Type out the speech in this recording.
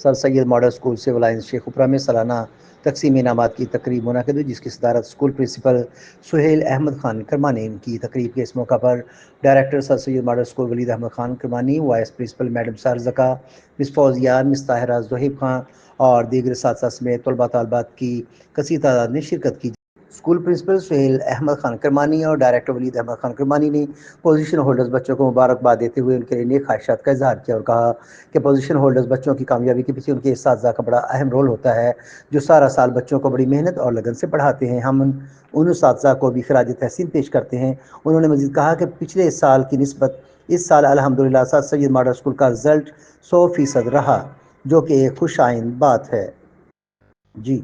سر Syed model school civil lines شیخ اپرا میں سالانہ تقسیم انعامات کی تقریب منعقد ہوئی، جس کی صدارت اسکول پرنسپل سہیل احمد خان کرمانی نے کی۔ تقریب کے اس موقع پر director Sir Syed model school Waleed Ahmed Khan Kirmani, vice principal madam سارزکا، مس فوزیہ، مس طاہرہ، زہیب خان اور دیگر اساتذہ سمیت طلباء طالبات کی کثیر تعداد نے شرکت کی۔ اسکول پرنسپل سہیل احمد خان کرمانی اور ڈائریکٹر ولید احمد خان کرمانی نے پوزیشن ہولڈرز بچوں کو مبارکباد دیتے ہوئے ان کے لیے نیک خواہشات کا اظہار کیا اور کہا کہ پوزیشن ہولڈرز بچوں کی کامیابی کے پیچھے ان کے اساتذہ کا بڑا اہم رول ہوتا ہے، جو سارا سال بچوں کو بڑی محنت اور لگن سے پڑھاتے ہیں۔ ہم ان اساتذہ کو بھی خراج تحسین پیش کرتے ہیں۔ انہوں نے مزید کہا کہ پچھلے سال کی نسبت اس سال الحمدللہ سر سید ماڈل اسکول کا رزلٹ 100% رہا، جو کہ ایک خوش آئند بات ہے۔ جی